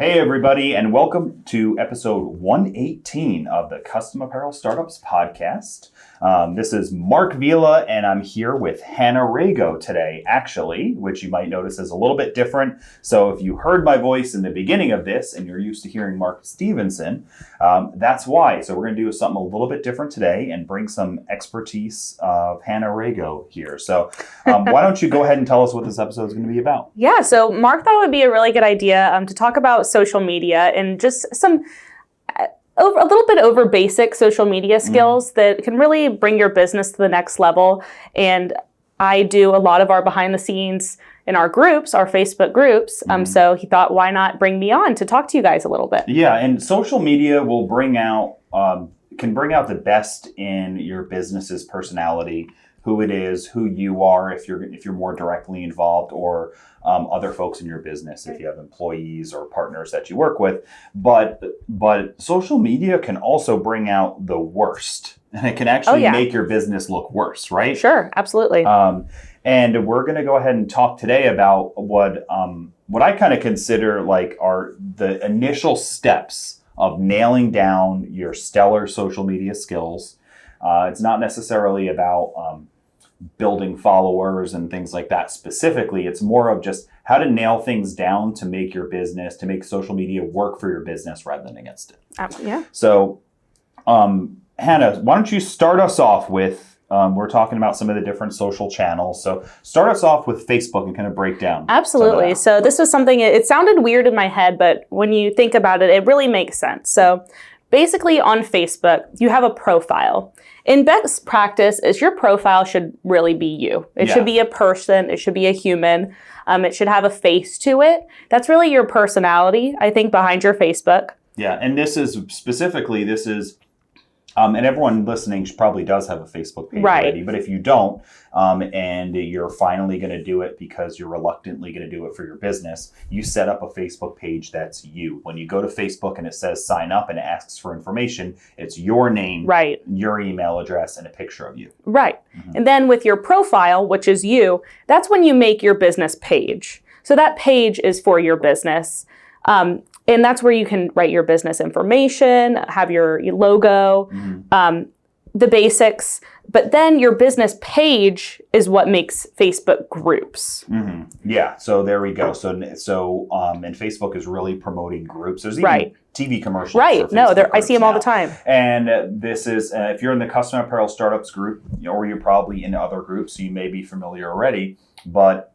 Hey everybody, and welcome to episode 118 of the Custom Apparel Startups podcast. This is Mark Vila, and I'm here with Hannah Rago today, actually, which you might notice is a little bit different. So if you heard my voice in the beginning of this and you're used to hearing Mark Stevenson, that's why. So we're going to do something a little bit different today and bring some expertise of Hannah Rago here. So why don't you go ahead and tell us what this episode is going to be about? Yeah, so Mark thought it would be a really good idea to talk about social media and just some a little bit over basic social media skills that can really bring your business to the next level. And I do a lot of our behind the scenes in our groups, our Facebook groups. So he thought, why not bring me on to talk to you guys a little bit? Yeah, and social media will can bring out the best in your business's personality, who it is, who you are, if you're more directly involved, or other folks in your business, if you have employees or partners that you work with. But social media can also bring out the worst, and it can actually make your business look worse, right? Sure, absolutely. And we're going to go ahead and talk today about what I kind of consider like are the initial steps of nailing down your stellar social media skills. It's not necessarily about building followers and things like that specifically. It's more of just how to nail things down to make your business, to make social media work for your business rather than against it. Yeah. So, Hannah, why don't you start us off with, we're talking about some of the different social channels. So start us off with Facebook and kind of break down. Absolutely. So this was something, it sounded weird in my head, but when you think about it, it really makes sense. So basically on Facebook, you have a profile. In best practice is your profile should really be you. It should be a person. It should be a human. It should have a face to it. That's really your personality, I think, behind your Facebook. Yeah, and this is, and everyone listening probably does have a Facebook page already, but if you don't, and you're finally going to do it because you're reluctantly going to do it for your business, you set up a Facebook page that's you. When you go to Facebook and it says sign up and it asks for information, it's your name, your email address, and a picture of you. Right. And then with your profile, which is you, that's when you make your business page. So that page is for your business. And that's where you can write your business information, have your logo, the basics. But then your business page is what makes Facebook groups. Yeah, so there we go. So and Facebook is really promoting groups. There's even TV commercials. Right. No, I see them all the time. And this is, if you're in the Custom Apparel Startups group, or you're probably in other groups, so you may be familiar already, but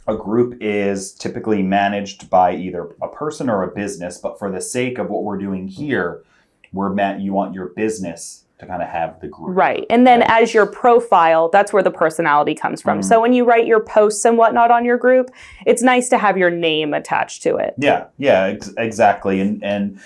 a group is typically managed by either a person or a business, but for the sake of what we're doing here, you want your business to kind of have the group. Right. And then as your profile, that's where the personality comes from. So when you write your posts and whatnot on your group, it's nice to have your name attached to it. Yeah, exactly. And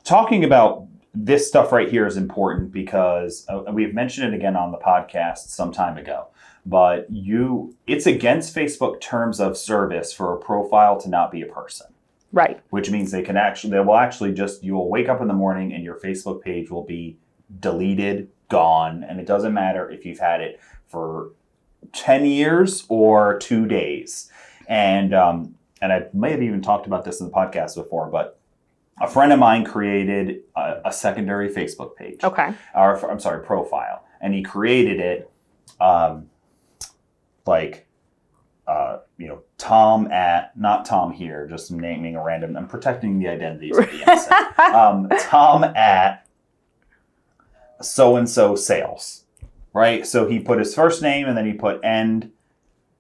talking about this stuff right here is important because we've mentioned it again on the podcast some time ago. But it's against Facebook terms of service for a profile to not be a person. Right. Which means you will wake up in the morning and your Facebook page will be deleted, gone, and it doesn't matter if you've had it for 10 years or 2 days. And I may have even talked about this in the podcast before, but a friend of mine created a secondary Facebook page. Okay. Profile. And he created it Tom at, not Tom here, just naming a random, I'm protecting the identities of the innocent. Tom at so-and-so sales, right? So he put his first name and then he put end,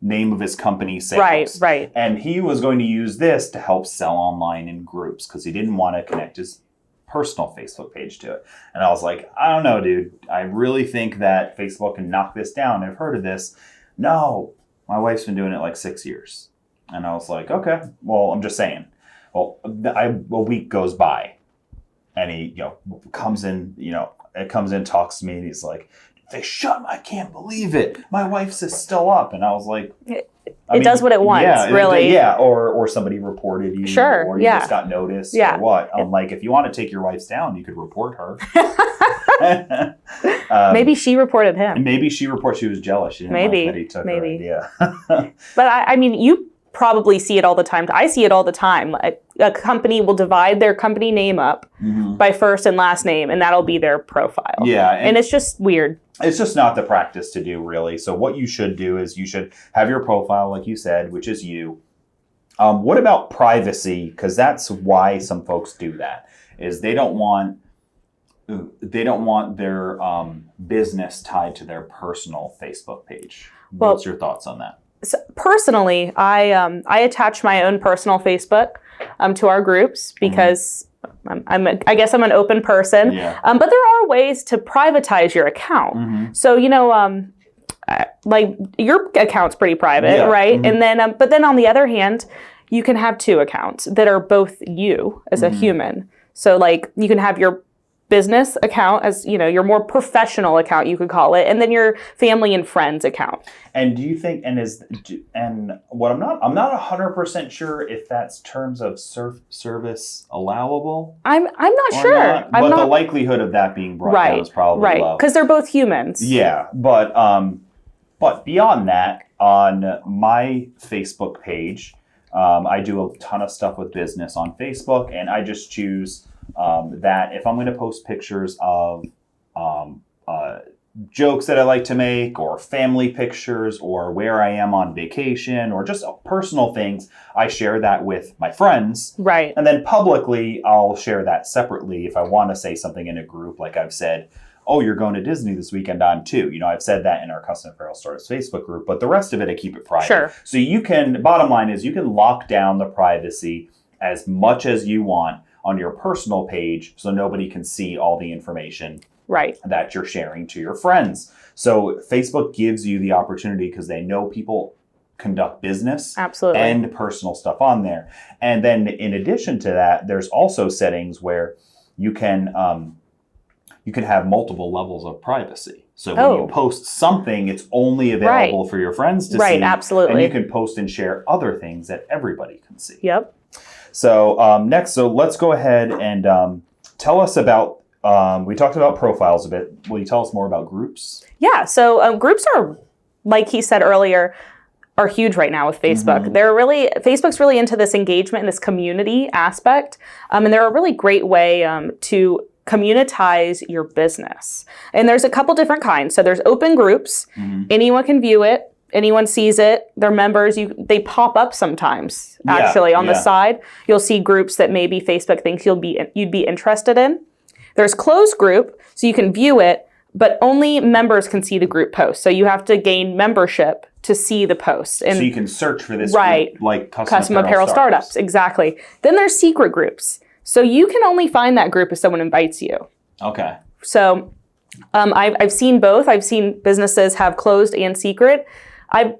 name of his company, sales. Right. And he was going to use this to help sell online in groups because he didn't want to connect his personal Facebook page to it. And I was like, I don't know, dude. I really think that Facebook can knock this down. I've heard of this. No, my wife's been doing it like 6 years. And I was like, okay, well, I'm just saying. Well, a week goes by and he, comes in, talks to me and he's like, I can't believe it. My wife's is still up. And I was like, it does what it wants, really. Yeah, or somebody reported you. Sure, or you just got noticed or what. I'm like, if you want to take your wife's down, you could report her. Maybe she reported him. Maybe she was jealous. She didn't like that he took her idea. But I mean, probably see it all the time. I see it all the time. A company will divide their company name up by first and last name, and that'll be their profile. Yeah. And it's just weird. It's just not the practice to do, really. So what you should do is you should have your profile, like you said, which is you. What about privacy? Because that's why some folks do that, is they don't want their business tied to their personal Facebook page. What's your thoughts on that? So personally, I attach my own personal Facebook to our groups because I guess I'm an open person. Yeah. But there are ways to privatize your account. So like your account's pretty private, right? And then, but then on the other hand, you can have two accounts that are both you as a human. So like you can have your business account as, your more professional account, you could call it, and then your family and friends account. And do you think, what I'm not 100% sure if that's terms of service allowable. I'm not sure. Not, but the likelihood of that being brought down is probably low. Because they're both humans. Yeah, but beyond that, on my Facebook page, I do a ton of stuff with business on Facebook, and I just choose that if I'm going to post pictures of jokes that I like to make, or family pictures, or where I am on vacation, or just personal things, I share that with my friends. Right. And then publicly, I'll share that separately if I want to say something in a group, like I've said, oh, you're going to Disney this weekend, I'm too. I've said that in our Custom Apparel Startups Facebook group, but the rest of it, I keep it private. Sure. So bottom line is you can lock down the privacy as much as you want on your personal page, so nobody can see all the information that you're sharing to your friends. So Facebook gives you the opportunity, because they know people conduct business and personal stuff on there. And then in addition to that, there's also settings where you can have multiple levels of privacy. So when you post something, it's only available for your friends to see. Right, absolutely. And you can post and share other things that everybody can see. Yep. So next, let's go ahead and tell us about, we talked about profiles a bit. Will you tell us more about groups? Yeah, so groups are, like he said earlier, are huge right now with Facebook. Facebook's really into this engagement and this community aspect. And they're a really great way to communitize your business. And there's a couple different kinds. So there's open groups. Anyone can view it. Anyone sees it. They're members. They pop up sometimes. Actually, on the side, you'll see groups that maybe Facebook thinks you'd be interested in. There's closed group, so you can view it, but only members can see the group post. So you have to gain membership to see the post. And so you can search for this group, like Custom Apparel Startups. Exactly. Then there's secret groups. So you can only find that group if someone invites you. Okay. So I've seen both. I've seen businesses have closed and secret. I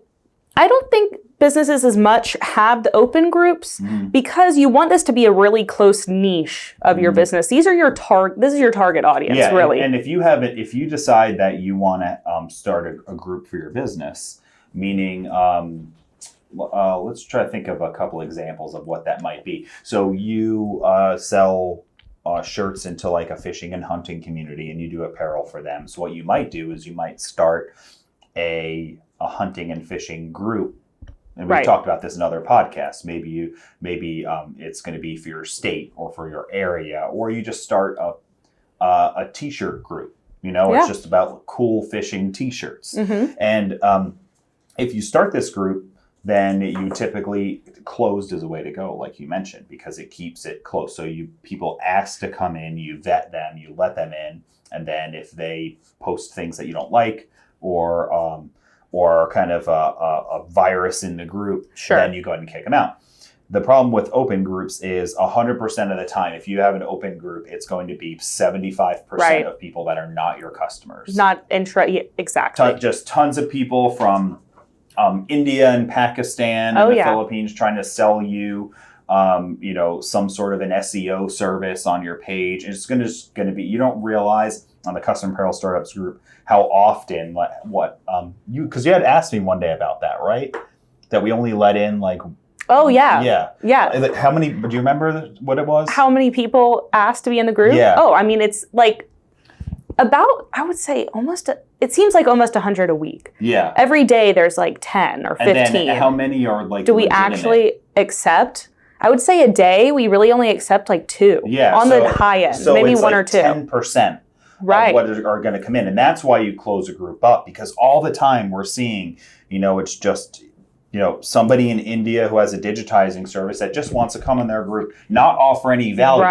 don't think businesses as much have the open groups because you want this to be a really close niche of your business. This is your target audience, really. And if you decide that you want to start a group for your business, meaning let's try to think of a couple examples of what that might be. So you sell shirts into like a fishing and hunting community, and you do apparel for them. So what you might do is you might start a hunting and fishing group. And we've talked about this in other podcasts. Maybe it's going to be for your state or for your area, or you just start a t-shirt group. It's just about cool fishing t-shirts. And if you start this group, then you typically, closed is a way to go, like you mentioned, because it keeps it close. So people ask to come in, you vet them, you let them in, and then if they post things that you don't like, or kind of a virus in the group, then you go ahead and kick them out. The problem with open groups is 100% of the time, if you have an open group, it's going to be 75% of people that are not your customers. Exactly. Just tons of people from India and Pakistan and the Philippines trying to sell you, some sort of an SEO service on your page. It's going to be, you don't realize on the Custom Apparel Startups group how often because you had asked me one day about that, right? That we only let in like. Oh yeah. How many? Do you remember what it was? How many people asked to be in the group? Yeah. Oh, I mean, it's like About, I would say it seems like almost 100 a week. Yeah. Every day there's like 10 or 15. And then how many are like do we actually accept? I would say a day we really only accept like 2 on the high end, so maybe it's 1 like or 2. 10% right. of what are going to come in. And that's why you close a group up, because all the time we're seeing, it's just, somebody in India who has a digitizing service that just wants to come in their group, not offer any value.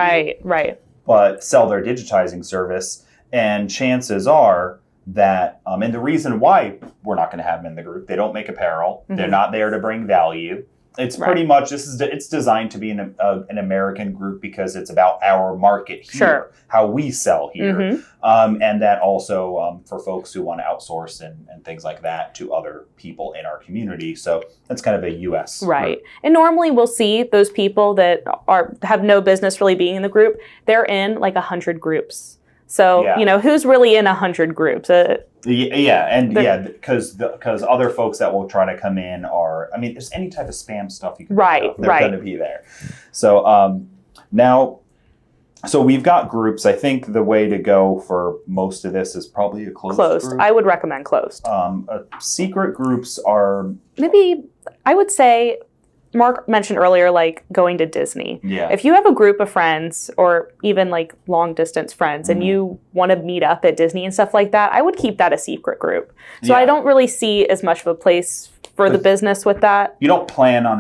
Right. But sell their digitizing service. And chances are that, and the reason why we're not going to have them in the group, they don't make apparel. Mm-hmm. They're not there to bring value. It's pretty much, it's designed to be an American group because it's about our market here, how we sell here. Mm-hmm. And that also for folks who want to outsource and things like that to other people in our community. So that's kind of a U.S. Right. group. And normally we'll see those people that have no business really being in the group. They're in like 100 groups. So, who's really in 100 groups? Because other folks that will try to come in there's any type of spam stuff you can they're going to be there. So so we've got groups. I think the way to go for most of this is probably a closed group. I would recommend closed. Secret groups are maybe, I would say, Mark mentioned earlier, like going to Disney. Yeah. If you have a group of friends or even like long distance friends and you want to meet up at Disney and stuff like that, I would keep that a secret group. So I don't really see as much of a place for the business with that. You don't plan on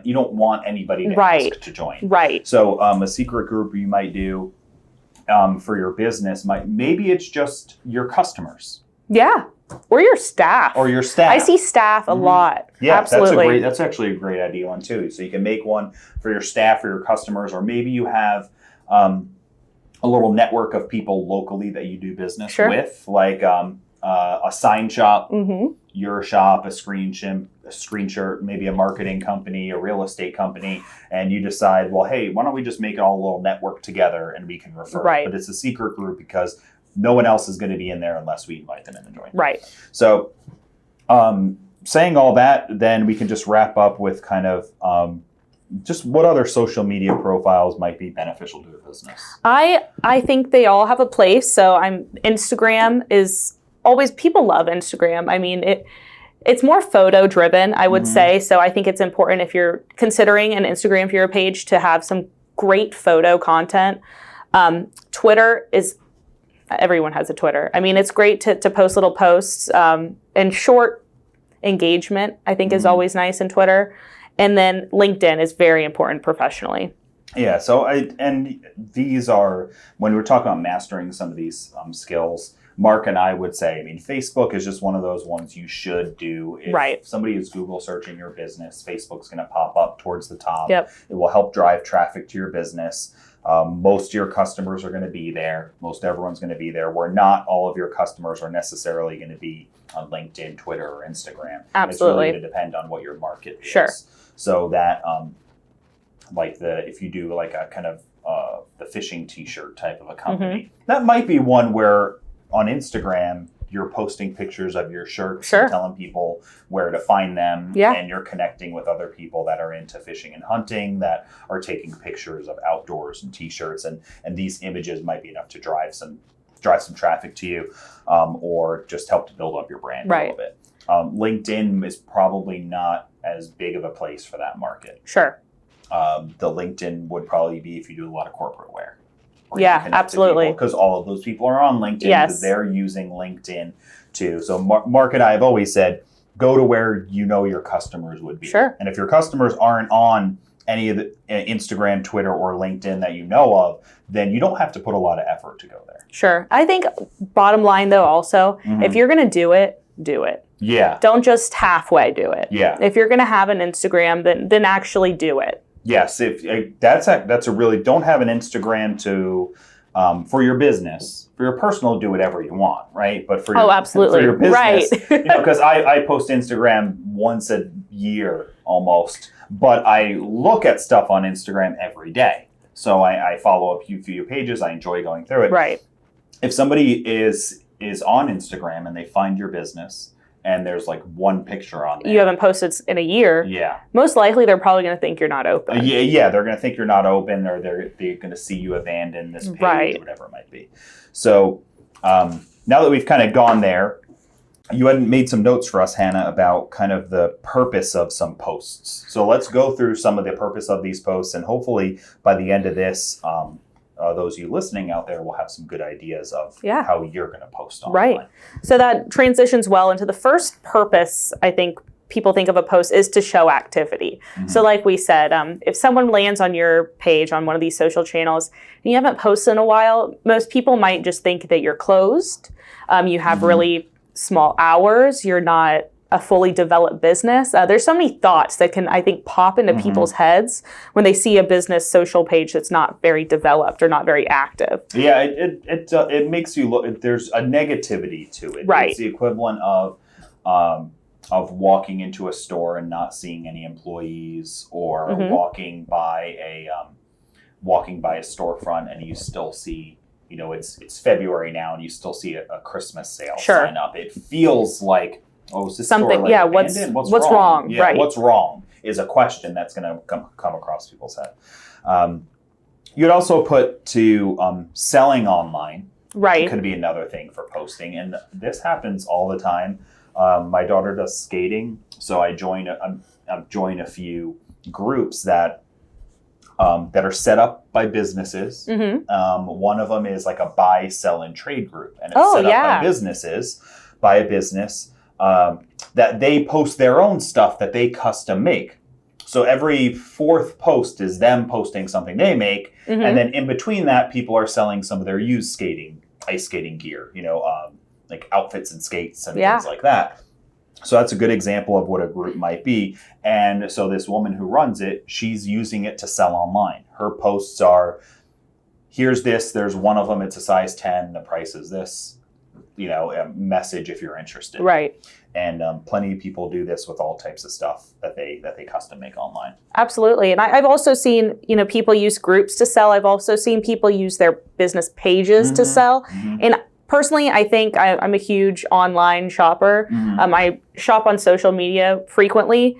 you don't want anybody to ask to join. Right. So a secret group you might do for your business, maybe it's just your customers. Yeah. Or your staff. I see staff a lot. Yeah, absolutely. That's actually a great idea one too. So you can make one for your staff or your customers, or maybe you have a little network of people locally that you do business with, like a sign shop, your shop, a screenshot, maybe a marketing company, a real estate company, and you decide, well, hey, why don't we just make it all a little network together and we can refer. Right. But it's a secret group because no one else is going to be in there unless we invite them in to join. Right. So saying all that, then we can just wrap up with kind of just what other social media profiles might be beneficial to a business. I think they all have a place. So Instagram is always, people love Instagram. I mean, it's more photo driven, I would say. So I think it's important if you're considering an Instagram for your page to have some great photo content. Twitter is, everyone has a Twitter. I mean, it's great to post little posts and short engagement, I think is always nice in Twitter. And then LinkedIn is very important professionally. Yeah. So these are, when we're talking about mastering some of these skills, Mark and I would say, Facebook is just one of those ones you should do. If somebody is Google searching your business, Facebook's going to pop up towards the top. Yep. It will help drive traffic to your business. Most of your customers are going to be there. Most everyone's going to be there. Where not all of your customers are necessarily going to be on LinkedIn, Twitter, or Instagram. Absolutely. It's really going to depend on what your market is. Sure. So that, if you do like a kind of the fishing t-shirt type of a company, that might be one where on Instagram, you're posting pictures of your shirts and telling people where to find them. Yeah. And you're connecting with other people that are into fishing and hunting that are taking pictures of outdoors and t-shirts. And these images might be enough to drive some traffic to you or just help to build up your brand a little bit. LinkedIn is probably not as big of a place for that market. Sure. The LinkedIn would probably be if you do a lot of corporate wear. Yeah, absolutely. Because all of those people are on LinkedIn because they're using LinkedIn too. So Mark and I have always said, go to where you know your customers would be. Sure. And if your customers aren't on any of the Instagram, Twitter, or LinkedIn that you know of, then you don't have to put a lot of effort to go there. Sure. I think bottom line though also, if you're going to do it, do it. Yeah. Don't just halfway do it. Yeah. If you're going to have an Instagram, then actually do it. Yes, that's a really, don't have an Instagram to for your business. For your personal, do whatever you want, right? But for absolutely. For your business, right? Because I post Instagram once a year almost, but I look at stuff on Instagram every day. So I follow a few pages. I enjoy going through it. Right. If somebody is on Instagram and they find your business and there's like one picture on there. You haven't posted in a year. Yeah. Most likely, they're probably going to think you're not open. Yeah, they're going to think you're not open, or they're going to see you abandon this page, Right. or whatever it might be. So now that we've kind of gone there, you had made some notes for us, Hannah, about kind of the purpose of some posts. So let's go through some of the purpose of these posts, and hopefully by the end of this, those of you listening out there will have some good ideas of how you're going to post online. Right. So that transitions well into the first purpose, I think people think of a post, is to show activity. Mm-hmm. So like we said, if someone lands on your page on one of these social channels and you haven't posted in a while, most people might just think that you're closed. You have really small hours. You're not a fully developed business. There's so many thoughts that can, I think, pop into people's heads when they see a business social page that's not very developed or not very active. Yeah, it makes you look. There's a negativity to it. Right. It's the equivalent of walking into a store and not seeing any employees, or walking by a storefront and you still see, it's February now and you still see a Christmas sale sign up. It feels like, is this something? Store Yeah. abandoned? What's wrong? Yeah, right. What's wrong is a question that's going to come across people's head. You'd also put to selling online. Right. Could be another thing for posting, and this happens all the time. My daughter does skating, so I join a few groups that are set up by businesses. One of them is like a buy, sell, and trade group, and it's set up by businesses, by a business that they post their own stuff that they custom make. So every fourth post is them posting something they make, and then in between that, people are selling some of their used ice skating gear, like outfits and skates and things like that. So that's a good example of what a group might be. And so this woman who runs it, she's using it to sell online. Her posts are, here's this, there's one of them, it's a size 10, the price is this, a message if you're interested. Right. And plenty of people do this with all types of stuff that they custom make online. Absolutely. And I've also seen, people use groups to sell. I've also seen people use their business pages to sell. And personally, I think I'm a huge online shopper. I shop on social media frequently.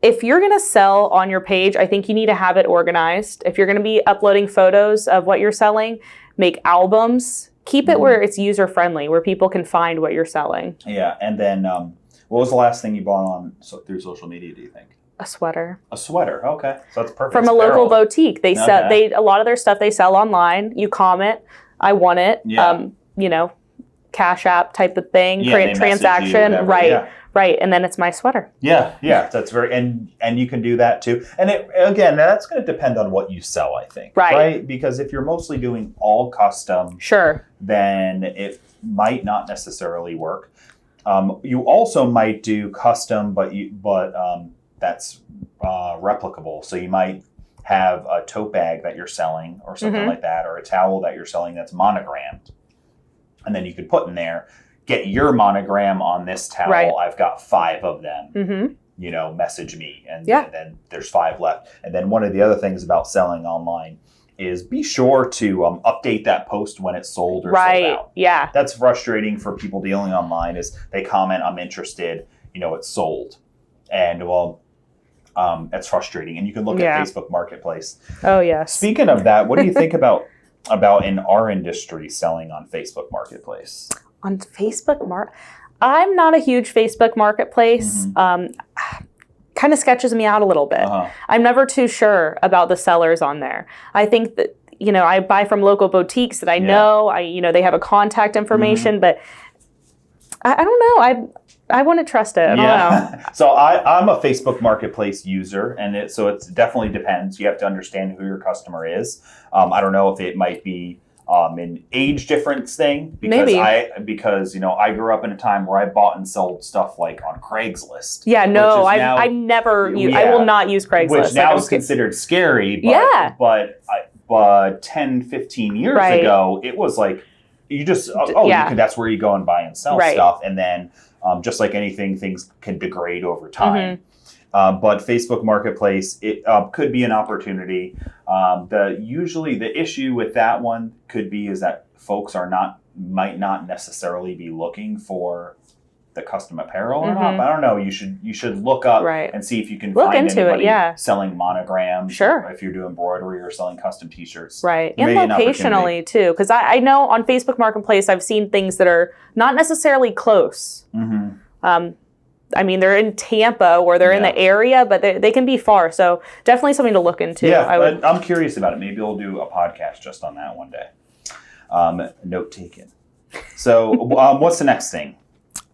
If you're going to sell on your page, I think you need to have it organized. If you're going to be uploading photos of what you're selling, make albums. Keep it where it's user-friendly, where people can find what you're selling. Yeah. And then what was the last thing you bought through social media, do you think? A sweater. A sweater. Okay. So that's perfect. From a local boutique. They sell a lot of their stuff they sell online. You comment, I want it. Yeah. Cash app type of thing, transaction. Right. And then it's my sweater. Yeah. That's very, and you can do that too. And that's going to depend on what you sell, I think. Right. Because if you're mostly doing all custom, then it might not necessarily work. You also might do custom, but that's replicable. So you might have a tote bag that you're selling or something like that, or a towel that you're selling that's monogrammed. And then you could put in there, get your monogram on this towel. Right. I've got 5 of them. Message me. And then there's 5 left. And then one of the other things about selling online is be sure to update that post when it's sold or sold out. Yeah. That's frustrating for people dealing online, is they comment, I'm interested, it's sold. And that's frustrating. And you can look at Facebook Marketplace. Oh, yes. Speaking of that, what do you think about in our industry selling on Facebook Marketplace? On Facebook I'm not a huge Facebook Marketplace. Kind of sketches me out a little bit. I'm never too sure about the sellers on there. I think that, I buy from local boutiques that I know. They have a contact information, but I don't know. I want to trust it. I don't know. So I'm a Facebook Marketplace user, and it definitely depends. You have to understand who your customer is. I don't know if it might be an age difference thing, because I grew up in a time where I bought and sold stuff like on Craigslist. Yeah, no, I will not use Craigslist. Which now is considered scary. But 10, 15 years ago, it was like you just that's where you go and buy and sell stuff, and then just like anything, things can degrade over time. But Facebook Marketplace, it could be an opportunity. Usually the issue with that one could be is that folks might not necessarily be looking for the custom apparel or not. But I don't know. You should look up and see if you can look find into anybody it, selling monograms. Sure. Or if you're doing embroidery or selling custom T-shirts. Right. And locationally too, because I know on Facebook Marketplace I've seen things that are not necessarily close. I mean, they're in Tampa or they're in the area, but they can be far. So definitely something to look into. Yeah, I'm curious about it. Maybe we'll do a podcast just on that one day. Note taken. So what's the next thing?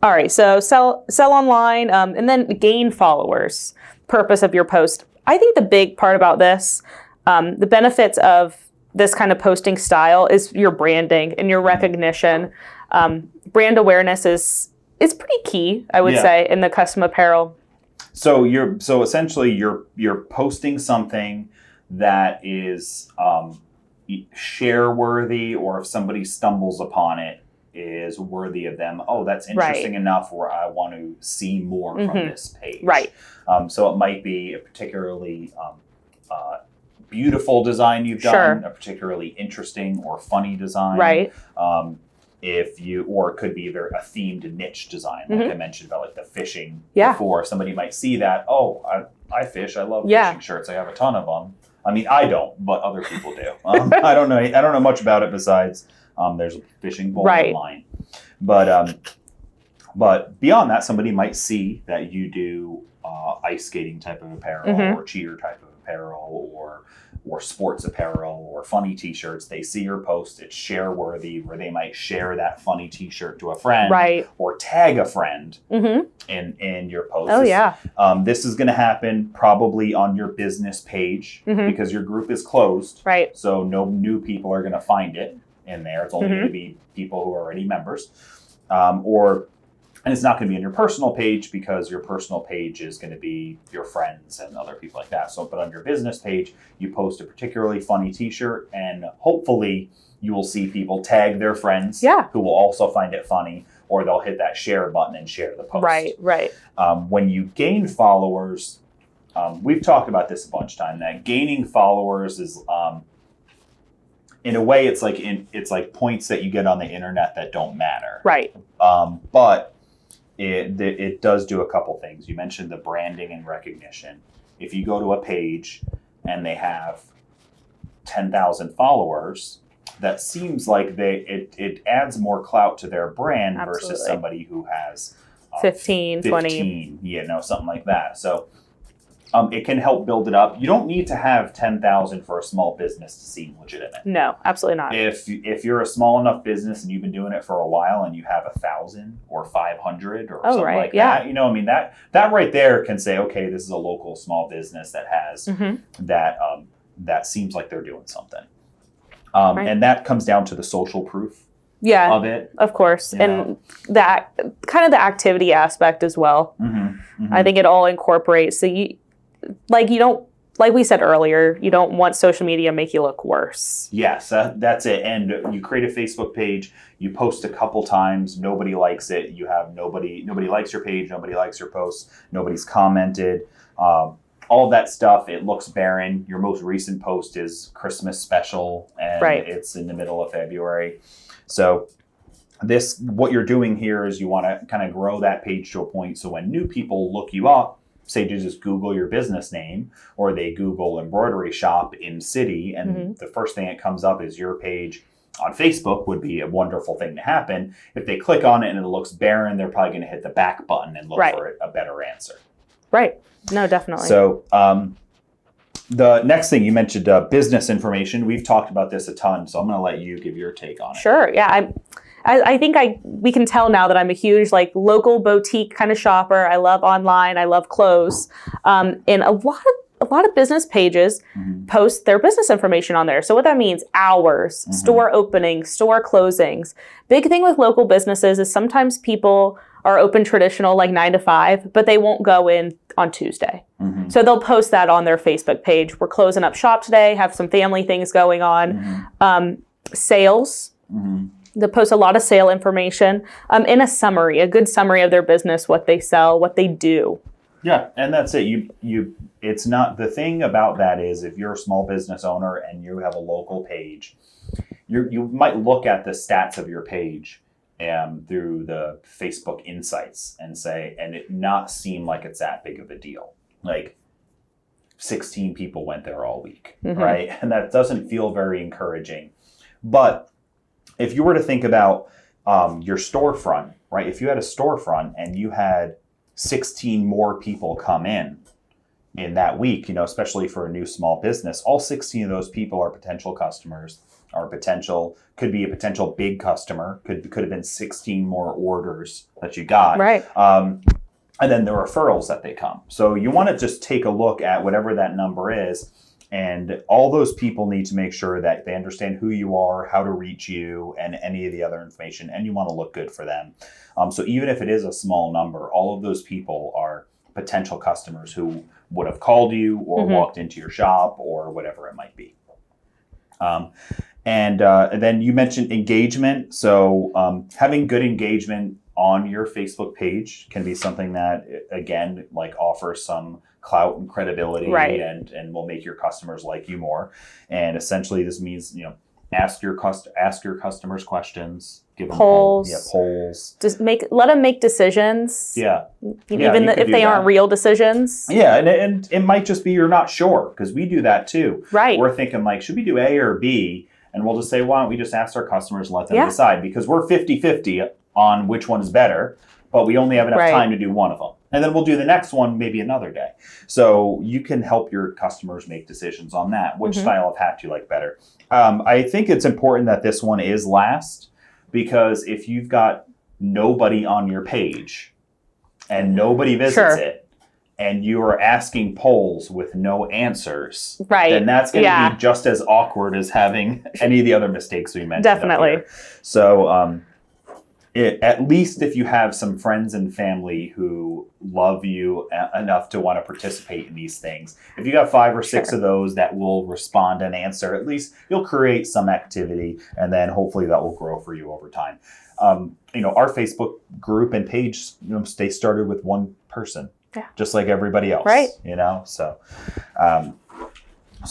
All right. So sell online and then gain followers. Purpose of your post. I think the big part about this, the benefits of this kind of posting style is your branding and your recognition. Brand awareness is pretty key, I would say, in the custom apparel. So essentially you're posting something that is share worthy, or if somebody stumbles upon it, is worthy of them. Oh, that's interesting enough where I want to see more from this page. Right. So it might be a particularly beautiful design you've done, a particularly interesting or funny design. Right. Or it could be a themed niche design, like I mentioned about like the fishing before. Somebody might see that, I fish, I love fishing shirts, I have a ton of them. I mean, I don't, but other people do. I don't know much about it besides there's a fishing bowl online. But beyond that, somebody might see that you do ice skating type of apparel or cheater type of apparel or sports apparel or funny t-shirts. They see your post, it's share worthy, where they might share that funny t-shirt to a friend or tag a friend in your post. This is going to happen probably on your business page because your group is closed. Right. So no new people are going to find it in there. It's only going to be people who are already members. And it's not going to be on your personal page because your personal page is going to be your friends and other people like that. So, but on your business page, you post a particularly funny t-shirt and hopefully you will see people tag their friends who will also find it funny, or they'll hit that share button and share the post. Right. When you gain followers, we've talked about this a bunch of times, that gaining followers is, in a way, it's like points that you get on the internet that don't matter. Right. But it does do a couple things. You mentioned the branding and recognition. If you go to a page and they have 10,000 followers, that seems like it adds more clout to their brand versus somebody who has 15, 20. Something like that. So it can help build it up. You don't need to have 10,000 for a small business to seem legitimate. No, absolutely not. If you're a small enough business and you've been doing it for a while and you have 1,000 or 500 or something like that, that right there can say, okay, this is a local small business that has that seems like they're doing something. And that comes down to the social proof of it. Of course. And that kind of the activity aspect as well. I think it all incorporates. So you don't, like we said earlier, you don't want social media to make you look worse. Yes, that's it. And you create a Facebook page, you post a couple times, nobody likes it. You have nobody likes your page, nobody likes your posts, nobody's commented. All that stuff, it looks barren. Your most recent post is Christmas special, and it's in the middle of February. So what you're doing here is you want to kind of grow that page to a point so when new people look you up, say to just Google your business name, or they Google embroidery shop in city, and the first thing that comes up is your page on Facebook, would be a wonderful thing to happen. If they click on it and it looks barren, they're probably going to hit the back button and look for a better answer. Right. No, definitely. So the next thing you mentioned, business information. We've talked about this a ton, so I'm going to let you give your take on it. Sure. Yeah. I think we can tell now that I'm a huge local boutique kind of shopper. I love online. I love clothes. And a lot of business pages post their business information on there. So what that means, hours, store openings, store closings. Big thing with local businesses is sometimes people are open traditional 9 to 5, but they won't go in on Tuesday. So they'll post that on their Facebook page. We're closing up shop today, have some family things going on. Sales. They post a lot of sale information in a summary, a good summary of their business, what they sell, what they do. Yeah, and that's it. It's not, the thing about that is if you're a small business owner and you have a local page, you might look at the stats of your page through the Facebook insights and it not seem like it's that big of a deal. Like 16 people went there all week, right? And that doesn't feel very encouraging. But if you were to think about your storefront, right? If you had a storefront and you had 16 more people come in that week, especially for a new small business, all 16 of those people are potential customers, could be a potential big customer, could have been 16 more orders that you got. Right. And then the referrals that they come. So you want to just take a look at whatever that number is, and all those people need to make sure that they understand who you are, how to reach you, and any of the other information, and you want to look good for them. So even if it is a small number, all of those people are potential customers who would have called you or walked into your shop or whatever it might be. And then you mentioned engagement. So having good engagement on your Facebook page can be something that, again, like offers some clout and credibility, right, and will make your customers like you more. And essentially this means, ask your customers questions, give them polls. Polls. Just let them make decisions. Yeah. Even if they aren't real decisions. Yeah, and it might just be you're not sure, because we do that too. Right. We're thinking like, should we do A or B? And we'll just say, why don't we just ask our customers and let them decide? Because we're 50-50 on which one is better, but we only have enough time to do one of them. And then we'll do the next one maybe another day. So you can help your customers make decisions on that. Which style of hat do you like better? I think it's important that this one is last, because if you've got nobody on your page and nobody visits it, and you are asking polls with no answers, then that's going to be just as awkward as having any of the other mistakes we mentioned. Definitely. So at least if you have some friends and family who love you enough to want to participate in these things, if you got 5 or 6 of those that will respond and answer, at least you'll create some activity, and then hopefully that will grow for you over time. Our Facebook group and page, they started with one person. Yeah. Just like everybody else, right? So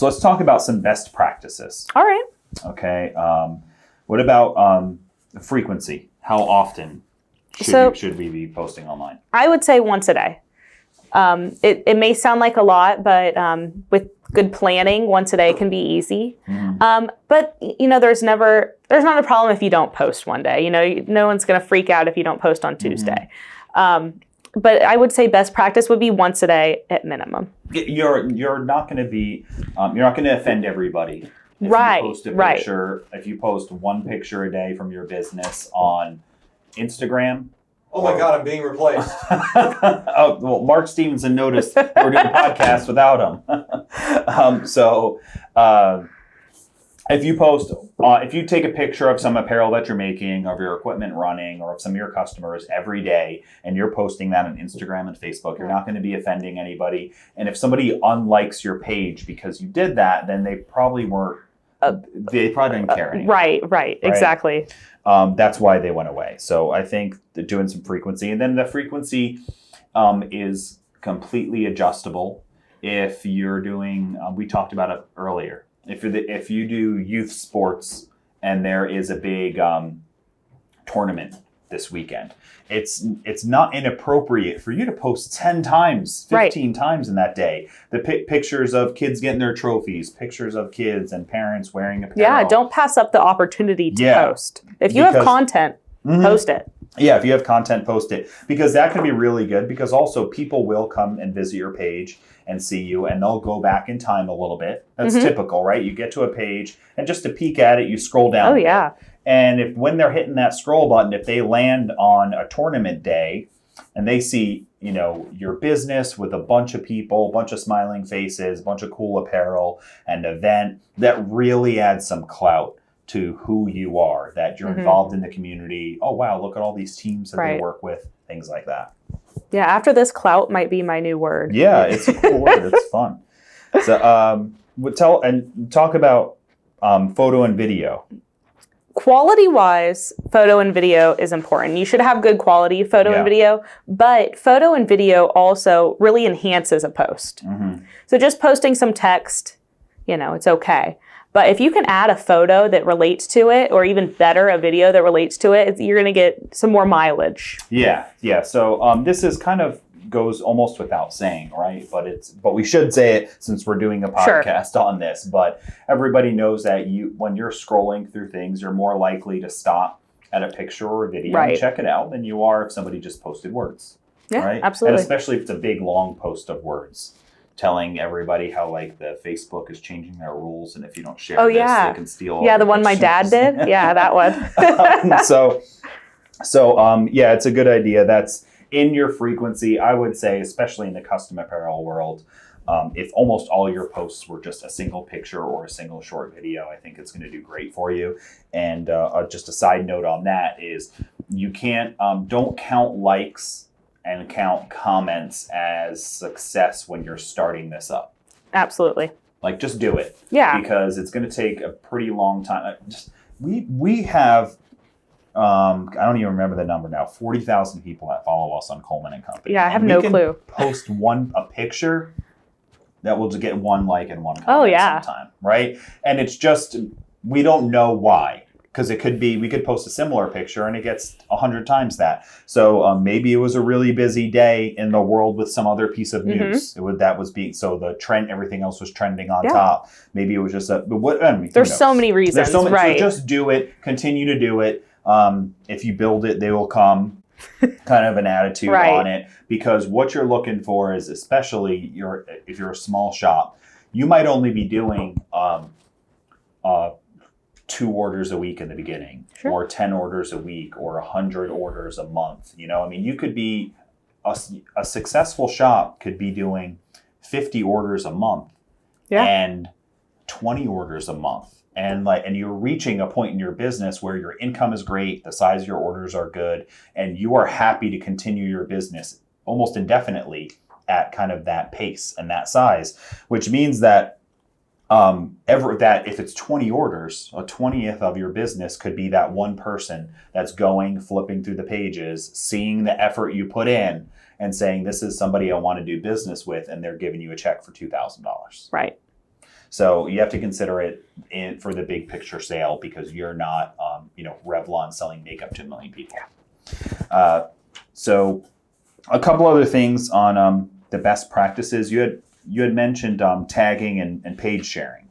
let's talk about some best practices. All right. Okay. What about frequency? How often should we be posting online? I would say once a day. It may sound like a lot, but with good planning, once a day can be easy. But there's not a problem if you don't post one day. No one's going to freak out if you don't post on Tuesday. But I would say best practice would be once a day at minimum. You're not going to be, you're not going to offend everybody. If you post a picture, if you post one picture a day from your business on Instagram. Oh my God, I'm being replaced. Oh, well, Mark Stevenson noticed we're doing a podcast without him. If you post, if you take a picture of some apparel that you're making, of your equipment running, or of some of your customers every day, and you're posting that on Instagram and Facebook, you're not going to be offending anybody. And if somebody unlikes your page because you did that, then they probably weren't. They probably didn't care anymore. Right, exactly. That's why they went away. So I think doing some frequency, and then the frequency is completely adjustable. If you're doing, we talked about it earlier. If you do youth sports and there is a big tournament this weekend, it's not inappropriate for you to post 10 times, 15 times in that day. The pictures of kids getting their trophies, pictures of kids and parents wearing apparel. Yeah, don't pass up the opportunity to post. If you have content, post it. Yeah, if you have content, post it. Because that can be really good, because also people will come and visit your page and see you, and they'll go back in time a little bit. That's typical, right? You get to a page, and just to peek at it, you scroll down. Oh, yeah. And when they're hitting that scroll button, if they land on a tournament day and they see, your business with a bunch of people, a bunch of smiling faces, a bunch of cool apparel, and event, that really adds some clout to who you are, that you're involved in the community. Oh, wow, look at all these teams that they work with, things like that. Yeah, after this, clout might be my new word. Yeah, it's a cool word. It's fun. So, talk about photo and video. Quality-wise, photo and video is important. You should have good quality photo and video, but photo and video also really enhances a post. So just posting some text, it's okay. But if you can add a photo that relates to it, or even better, a video that relates to it, you're going to get some more mileage. Yeah. So this is kind of goes almost without saying, right? But we should say it since we're doing a podcast on this. But everybody knows that when you're scrolling through things, you're more likely to stop at a picture or a video and check it out than you are if somebody just posted words. Yeah, right? Absolutely. And especially if it's a big long post of words telling everybody how like the Facebook is changing their rules, and if you don't share this, they can steal. Yeah, the one my dad did. Yeah, that one. So it's a good idea. That's in your frequency. I would say, especially in the custom apparel world, if almost all your posts were just a single picture or a single short video, I think it's going to do great for you. And just a side note on that is you can't don't count likes and count comments as success when you're starting this up. Absolutely. Like, just do it. Yeah. Because it's going to take a pretty long time. We have, I don't even remember the number now, 40,000 people that follow us on Coleman and Company. Yeah, I have no clue. Post a picture that will get one like and one comment sometime, right? And it's just, we don't know why. Because it could be, we could post a similar picture and it gets 100 times that. So maybe it was a really busy day in the world with some other piece of news. So the trend, everything else was trending on top. Maybe it was just there's so many reasons, right? So just do it, continue to do it. If you build it, they will come. Kind of an attitude on it, because what you're looking for is, especially if you're a small shop, you might only be doing 2 orders a week in the beginning, or 10 orders a week, or 100 orders a month. I mean, you could be a successful shop could be doing 50 orders a month and 20 orders a month. And you're reaching a point in your business where your income is great, the size of your orders are good, and you are happy to continue your business almost indefinitely at kind of that pace and that size, which means that if it's 20 orders, a 20th of your business could be that one person that's flipping through the pages, seeing the effort you put in and saying, this is somebody I want to do business with, and they're giving you a check for $2,000. Right. So you have to consider it for the big picture sale, because you're not, Revlon selling makeup to a million people. So a couple other things on the best practices. You had mentioned tagging and page sharing.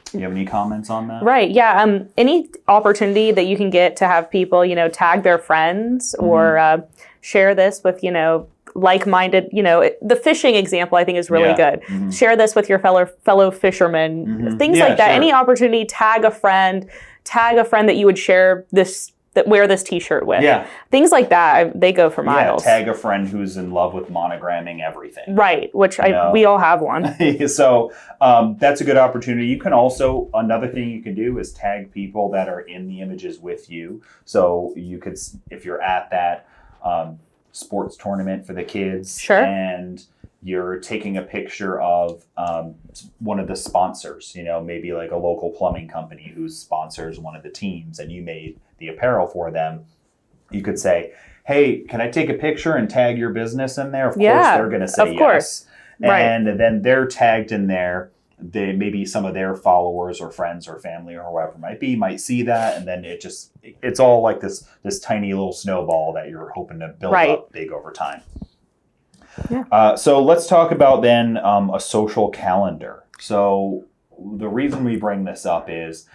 Do you have any comments on that? Right. Yeah. Any opportunity that you can get to have people, tag their friends or share this with, like-minded, the fishing example I think is really good. Mm-hmm. Share this with your fellow fishermen, things like that. Sure. Any opportunity, tag a friend that you would share that wear this t-shirt with. Yeah. Things like that, they go for miles. Yeah, tag a friend who's in love with monogramming everything. Right, which we all have one. So that's a good opportunity. You can also, another thing you can do is tag people that are in the images with you. So you could, if you're at that sports tournament for the kids, and you're taking a picture of one of the sponsors, maybe like a local plumbing company who sponsors one of the teams, and you made the apparel for them, you could say, hey, can I take a picture and tag your business in there? Of course, they're going to say yes. And then they're tagged in there. Maybe some of their followers or friends or family or whoever it might be might see that, and then it's all like this tiny little snowball that you're hoping to build up big over time. Yeah. So let's talk about then a social calendar. So the reason we bring this up is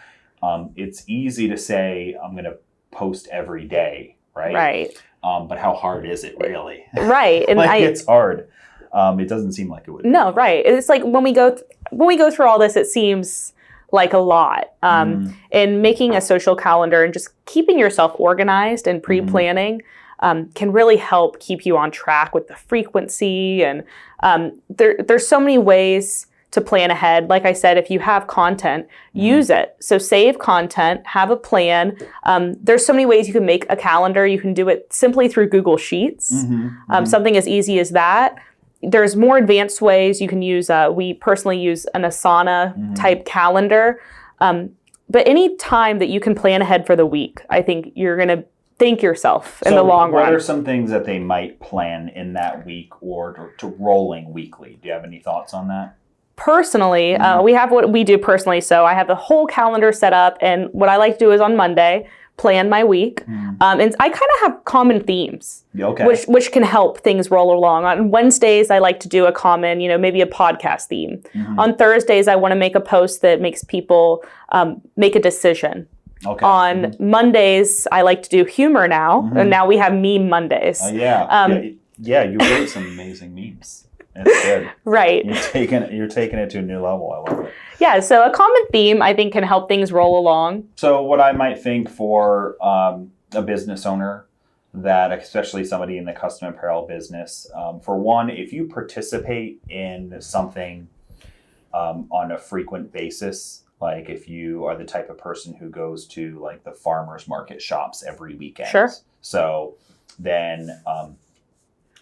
it's easy to say I'm going to post every day, right? Right. But how hard is it really? Right. And it's hard. It doesn't seem like it would be. No, right. It's like when we go through all this, it seems like a lot. And making a social calendar and just keeping yourself organized and pre-planning can really help keep you on track with the frequency. And there's so many ways to plan ahead. Like I said, if you have content, use it. So save content, have a plan. There's so many ways you can make a calendar. You can do it simply through Google Sheets. Something as easy as that. There's more advanced ways you can use. We personally use an Asana type calendar. But any time that you can plan ahead for the week, I think you're going to thank yourself in the long run. What are some things that they might plan in that week or to rolling weekly? Do you have any thoughts on that? Personally, we have what we do personally. So I have the whole calendar set up, and what I like to do is on Monday, plan my week. And I kind of have common themes, which can help things roll along. On Wednesdays, I like to do a common, maybe a podcast theme. On Thursdays, I want to make a post that makes people make a decision. On Mondays, I like to do humor now, and now we have Meme Mondays. Yeah, you wrote some amazing memes. It's good. Right. You're taking it to a new level. I love it. Yeah, so a common theme, I think, can help things roll along. So what I might think for a business owner, that especially somebody in the custom apparel business, for one, if you participate in something on a frequent basis, like if you are the type of person who goes to like the farmers market shops every weekend. Sure. So then,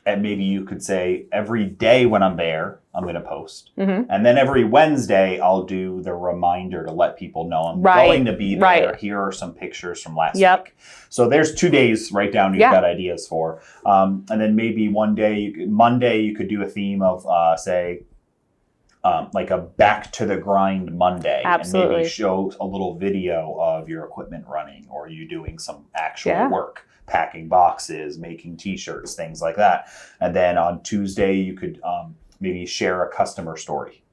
and maybe you could say every day when I'm there, I'm going to post. And then every Wednesday, I'll do the reminder to let people know I'm going to be there. Here are some pictures from last week. So there's 2 days, write down you've got ideas for. And then maybe one day, Monday, you could do a theme of, say, like a back to the grind Monday. Absolutely. And maybe show a little video of your equipment running or you doing some actual work. Packing boxes, making t-shirts, things like that. And then on Tuesday, you could maybe share a customer story.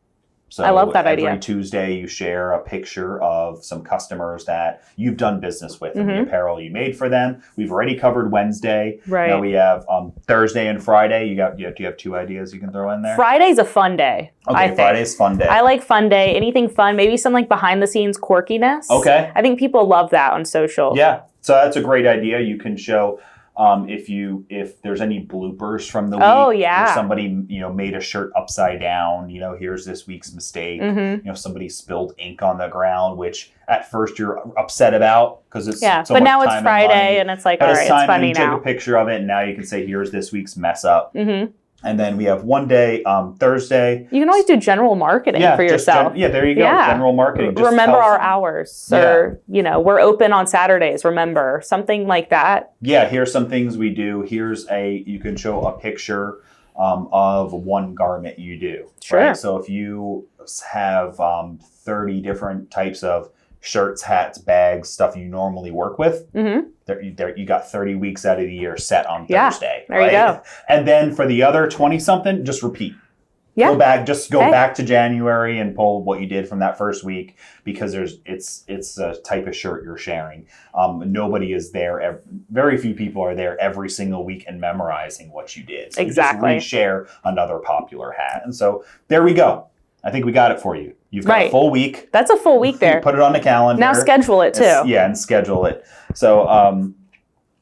So I love that idea. Every Tuesday, you share a picture of some customers that you've done business with and the apparel you made for them. We've already covered Wednesday. Right. Now we have Do you have 2 ideas you can throw in there? Friday's a fun day. Okay, Friday's fun day. I like fun day. Anything fun, maybe some like behind the scenes quirkiness. Okay. I think people love that on social. Yeah. So that's a great idea. You can show if there's any bloopers from the week. Oh, yeah. Or somebody made a shirt upside down. Here's this week's mistake. Somebody spilled ink on the ground, which at first you're upset about because it's so but much now it's time Friday and it's like, all right, it's funny now. Take a picture of it, and now you can say, here's this week's mess up. And then we have one day, Thursday. You can always do general marketing for yourself. There you go. Yeah. General marketing. Just remember our hours. Or, we're open on Saturdays. Remember. Something like that. Yeah. Here's some things we do. You can show a picture of one garment you do. Sure. Right? So if you have 30 different types of shirts, hats, bags, stuff you normally work with, you got 30 weeks out of the year set on Thursday. There you go. And then for the other 20-something, just repeat. Yeah. Go back to January and pull what you did from that first week because it's a type of shirt you're sharing. Nobody is there. Very few people are there every single week and memorizing what you did. So exactly. You just reshare another popular hat. And so there we go. I think we got it for you. You've got a full week. That's a full week there. You put it on the calendar. Now schedule it too. And schedule it. So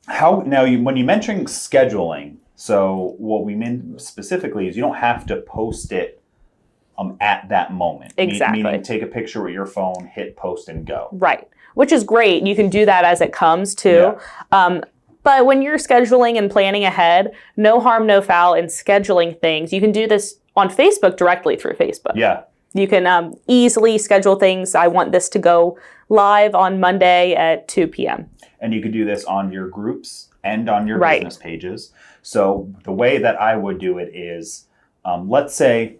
when you mention scheduling, so what we mean specifically is you don't have to post it at that moment. Exactly. Meaning take a picture with your phone, hit post and go. Right. Which is great. You can do that as it comes too. Yeah. But when you're scheduling and planning ahead, no harm, no foul in scheduling things. You can do this on Facebook directly through Facebook. Yeah. You can easily schedule things. I want this to go live on Monday at 2 p.m. And you could do this on your groups and on your business pages. So the way that I would do it is, let's say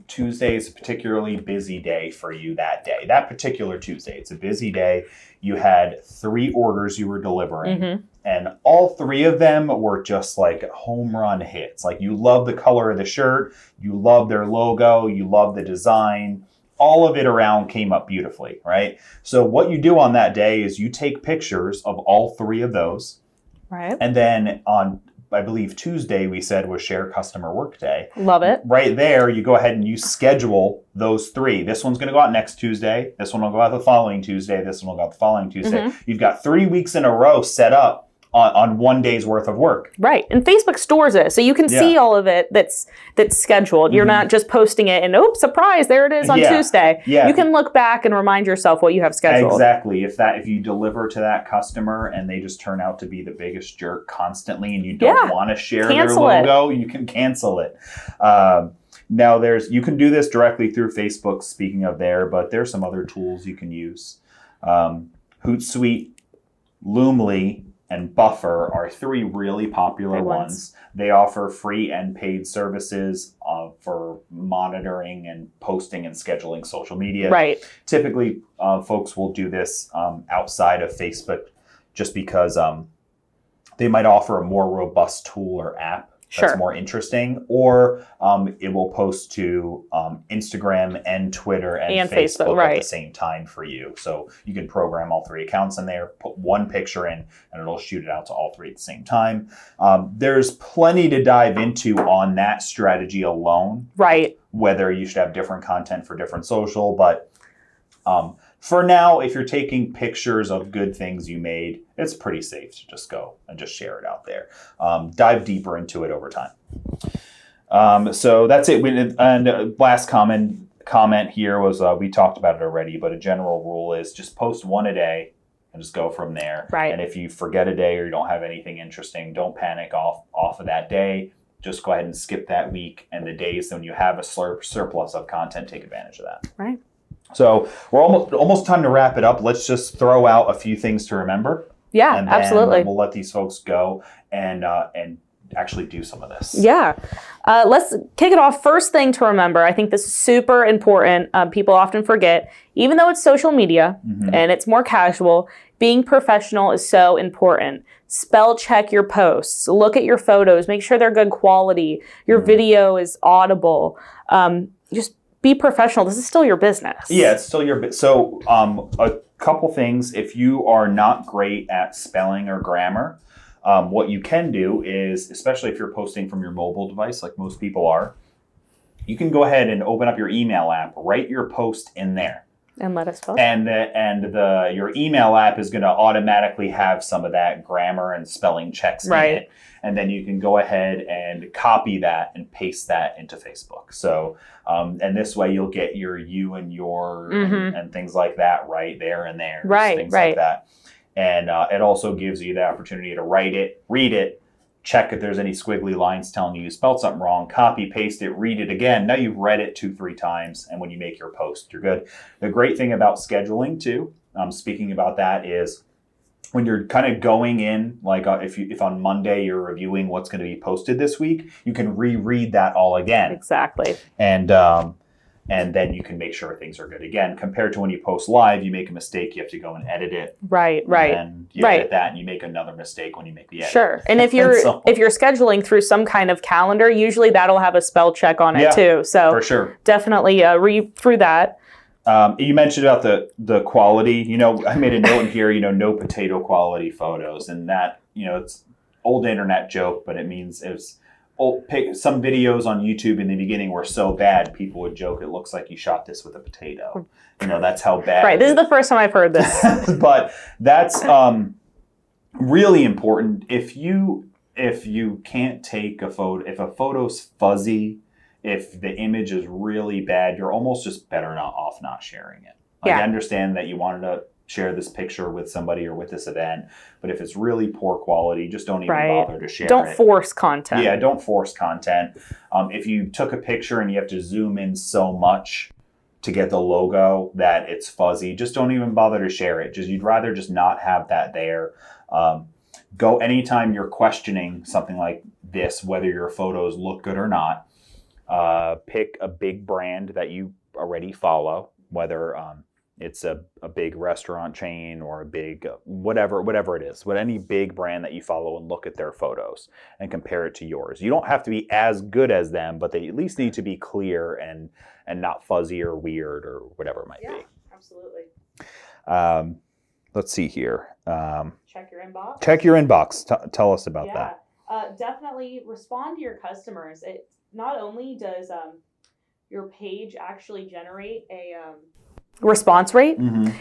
Tuesday is a particularly busy day for you that day. That particular Tuesday, it's a busy day. You had 3 orders you were delivering. And all 3 of them were just like home run hits. Like you love the color of the shirt, you love their logo, you love the design. All of it around came up beautifully, right? So what you do on that day is you take pictures of all 3 of those. Right. And then on, I believe Tuesday we said was Share Customer Workday. Love it. Right there, you go ahead and you schedule those 3. This one's going to go out next Tuesday. This one will go out the following Tuesday. This one will go out the following Tuesday. You've got 3 weeks in a row set up on one day's worth of work. Right. And Facebook stores it. So you can see all of it that's scheduled. You're not just posting it and, oops, surprise, there it is on Tuesday. Yeah. You can look back and remind yourself what you have scheduled. Exactly. If you deliver to that customer and they just turn out to be the biggest jerk constantly and you don't want to share their logo, you can cancel it. Now you can do this directly through Facebook, speaking of there, but there's some other tools you can use. Hootsuite, Loomly, and Buffer are three really popular Big ones. ones. They offer free and paid services for monitoring and posting and scheduling social media. Right. Typically, folks will do this outside of Facebook just because they might offer a more robust tool or app that's Sure. more interesting, or it will post to Instagram and Twitter and Facebook at right. the same time for you. So you can program all three accounts in there, put one picture in, and it'll shoot it out to all three at the same time. There's plenty to dive into on that strategy alone, Right. whether you should have different content for different social, but for now, if you're taking pictures of good things you made, it's pretty safe to just go and just share it out there. Dive deeper into it over time. So that's it. And last comment here was, we talked about it already, but a general rule is just post one a day and just go from there. Right. And if you forget a day or you don't have anything interesting, don't panic off of that day. Just go ahead and skip that week, and the days when you have a surplus of content, take advantage of that. Right. So we're almost time to wrap it up. Let's just throw out a few things to remember. Yeah, and then absolutely. We'll let these folks go and actually do some of this. Yeah. Let's kick it off. First thing to remember, I think this is super important. People often forget, even though it's social media and it's more casual, being professional is so important. Spell check your posts. Look at your photos. Make sure they're good quality. Your video is audible. Just be professional. This is still your business. Yeah, it's still your business. So a couple things. If you are not great at spelling or grammar, what you can do is, especially if you're posting from your mobile device, like most people are, you can go ahead and open up your email app, write your post in there. And let us vote. And your email app is going to automatically have some of that grammar and spelling checks in it. And then you can go ahead and copy that and paste that into Facebook. So, and this way you'll get your you and your and things like that right there and there. Things like that. And it also gives you the opportunity to write it, read it, check if there's any squiggly lines telling you spelled something wrong, copy, paste it, read it again. Now you've read it 2-3 times, and when you make your post, you're good. The great thing about scheduling too, speaking about that, is when you're kind of going in, like if on Monday you're reviewing what's going to be posted this week, you can reread that all again. Exactly. And then you can make sure things are good again. Compared to when you post live, you make a mistake, you have to go and edit it. Right. And you edit that, and you make another mistake when you make the edit. Sure. And if you're if you're scheduling through some kind of calendar, usually that'll have a spell check on it too. So for sure, definitely read through that. You mentioned about the quality. I made a note in here. No potato quality photos, and that it's old internet joke, but it means it's. Some videos on YouTube in the beginning were so bad, people would joke, it looks like you shot this with a potato. That's how bad. Right. This is the first time I've heard this. But that's really important. If you can't take a photo, if a photo's fuzzy, if the image is really bad, you're almost just better off not sharing it. I understand that you wanted to share this picture with somebody or with this event, but if it's really poor quality, just don't even bother to share it. Don't force content. Yeah, don't force content. If you took a picture and you have to zoom in so much to get the logo that it's fuzzy, just don't even bother to share it. You'd rather just not have that there. Go anytime you're questioning something like this, whether your photos look good or not, pick a big brand that you already follow, whether it's a big restaurant chain or a big whatever it is, any big brand that you follow, and look at their photos and compare it to yours. You don't have to be as good as them, but they at least need to be clear and not fuzzy or weird or whatever it might be. Absolutely. Let's see here. Check your inbox. Check your inbox. Tell us about that. Definitely respond to your customers. It not only does your page actually generate a response rate.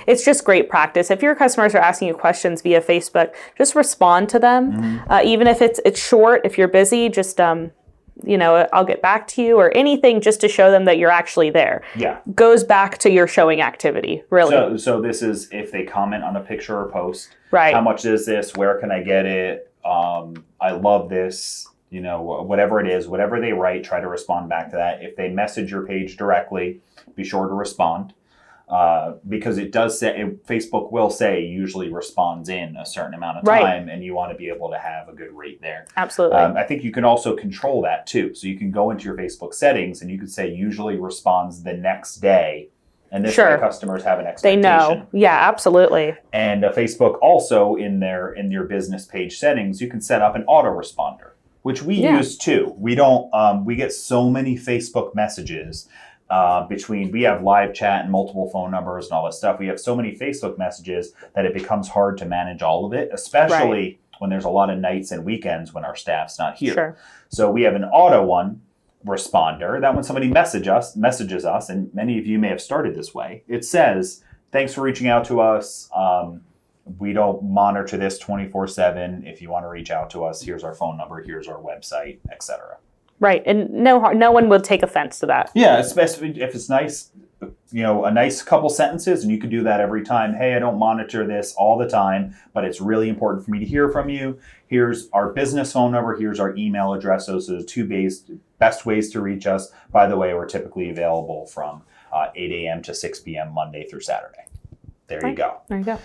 It's just great practice. If your customers are asking you questions via Facebook, just respond to them. Even if it's short, if you're busy, just I'll get back to you, or anything, just to show them that you're actually there. Yeah. Goes back to your showing activity, really. So this is if they comment on a picture or post. Right. How much is this? Where can I get it? I love this. Whatever it is, whatever they write, try to respond back to that. If they message your page directly, be sure to respond. because it does say, Facebook will say usually responds in a certain amount of Right. time, and you want to be able to have a good rate there. Absolutely. I think you can also control that too. So you can go into your Facebook settings and you can say usually responds the next day. And this way customers have an They expectation. know. Yeah, absolutely. And Facebook also in your business page settings, you can set up an autoresponder, which we use too. We don't. We get so many Facebook messages we have live chat and multiple phone numbers and all this stuff. We have so many Facebook messages that it becomes hard to manage all of it, especially when there's a lot of nights and weekends when our staff's not here. Sure. So we have an auto responder that when somebody messages us, and many of you may have started this way, it says, thanks for reaching out to us. We don't monitor this 24/7. If you want to reach out to us, here's our phone number, here's our website, etc. Right. And no one would take offense to that. Yeah, especially if it's nice, a nice couple sentences, and you can do that every time. Hey, I don't monitor this all the time, but it's really important for me to hear from you. Here's our business phone number. Here's our email address. Those are the two best ways to reach us. By the way, we're typically available from 8 a.m. to 6 p.m. Monday through Saturday. There you go. There you go.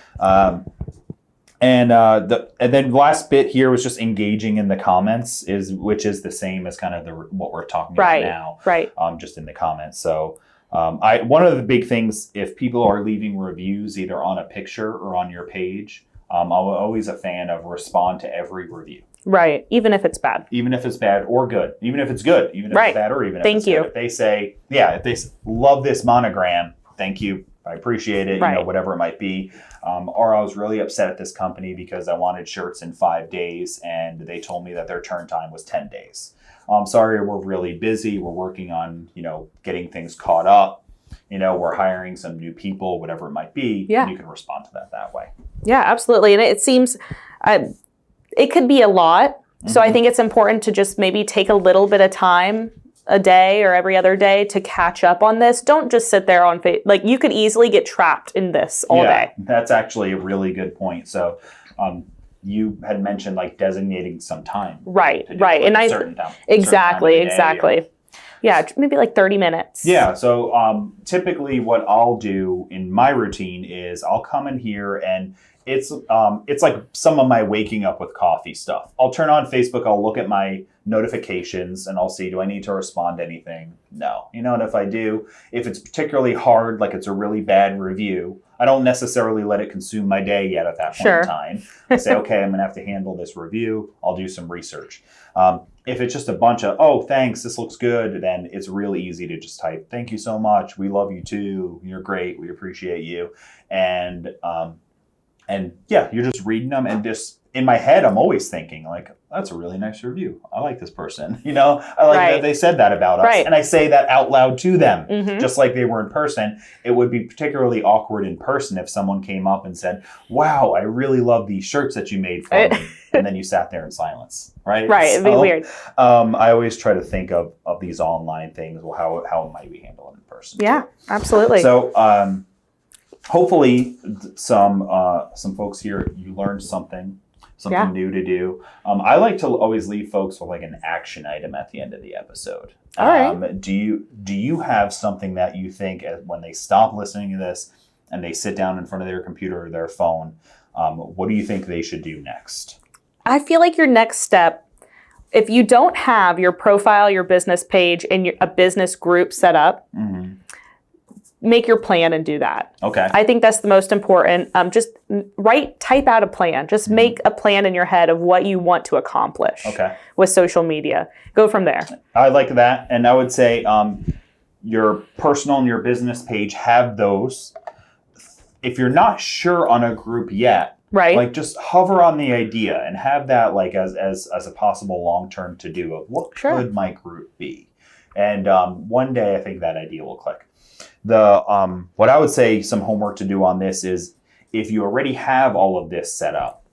And then last bit here was just engaging in the comments, which is the same as kind of what we're talking about now. Right. Just in the comments. So one of the big things, if people are leaving reviews either on a picture or on your page, I'm always a fan of respond to every review. Right. Even if it's bad. Even if it's bad or good. Even if it's good. Even if it's bad or even if it's good. If they say, if they love this monogram, thank you. I appreciate it, whatever it might be. Or I was really upset at this company because I wanted shirts in 5 days and they told me that their turn time was 10 days. I'm sorry, we're really busy. We're working on, getting things caught up. We're hiring some new people, whatever it might be. Yeah. And you can respond to that way. Yeah, absolutely. And it seems it could be a lot. Mm-hmm. So I think it's important to just maybe take a little bit of time a day or every other day to catch up on this. Don't just sit there on Facebook. Like, you could easily get trapped in this all day. That's actually a really good point. So you had mentioned like designating some time. Right. And exactly. Yeah, maybe like 30 minutes. Yeah. So typically what I'll do in my routine is I'll come in here and it's like some of my waking up with coffee stuff. I'll turn on Facebook. I'll look at my notifications and I'll see, do I need to respond to anything? No. And if I do, if it's particularly hard, like it's a really bad review, I don't necessarily let it consume my day yet at that point in time. I say, okay, I'm going to have to handle this review. I'll do some research. If it's just a bunch of, oh, thanks, this looks good, then it's really easy to just type, thank you so much. We love you too. You're great. We appreciate you. And you're just reading them, and just in my head, I'm always thinking like, that's a really nice review. I like this person. I like that they said that about us. And I say that out loud to them, just like they were in person. It would be particularly awkward in person if someone came up and said, wow, I really love these shirts that you made for me. And then you sat there in silence, right? Right, it'd be weird. I always try to think of these online things. Well, how might we handle it in person? Yeah, absolutely. So, hopefully some folks here, you learned something new to do. I like to always leave folks with like an action item at the end of the episode. All right. Do you have something that you think when they stop listening to this and they sit down in front of their computer or their phone, what do you think they should do next? I feel like your next step, if you don't have your profile, your business page, and a business group set up, make your plan and do that. Okay. I think that's the most important. Just type out a plan. Just make a plan in your head of what you want to accomplish with social media. Go from there. I like that. And I would say your personal and your business page, have those. If you're not sure on a group yet, like just hover on the idea and have that like as a possible long-term to-do of what could my group be? And one day I think that idea will click. What I would say some homework to do on this is, if you already have all of this set up,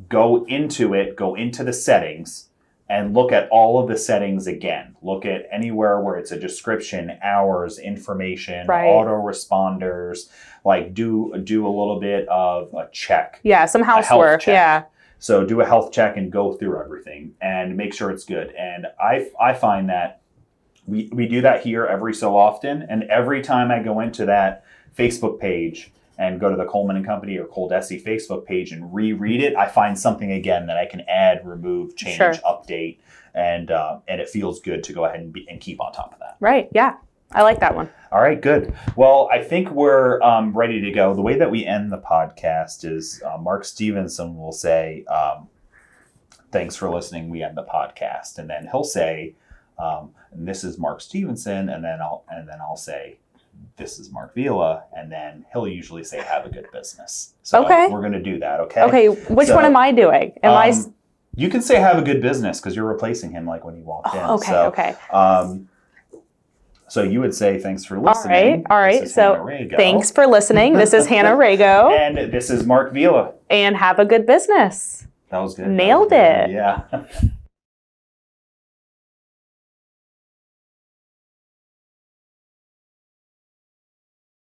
go into the settings and look at all of the settings again. Look at anywhere where it's a description, hours, information, autoresponders, like do a little bit of a check. Yeah, some housework. Yeah. So do a health check and go through everything and make sure it's good. And I find that we do that here every so often, and every time I go into that Facebook page and go to the Coleman and Company or ColDesi Facebook page and reread it, I find something again that I can add, remove, change, update, and it feels good to go ahead and keep on top of that. Right. Yeah. I like that one. All right, good. Well, I think we're ready to go. The way that we end the podcast is Mark Stevenson will say, thanks for listening. We end the podcast. And then he'll say, and this is Mark Stevenson. And then I'll say, this is Mark Vila. And then he'll usually say, have a good business. So we're going to do that. Okay. Okay. Which one am I doing? You can say have a good business because you're replacing him like when he walked in. Okay. So, okay. So you would say, thanks for listening. All right. So thanks for listening. This is Hannah Rago. And this is Mark Vila. And have a good business. That was good. Nailed it. Yeah.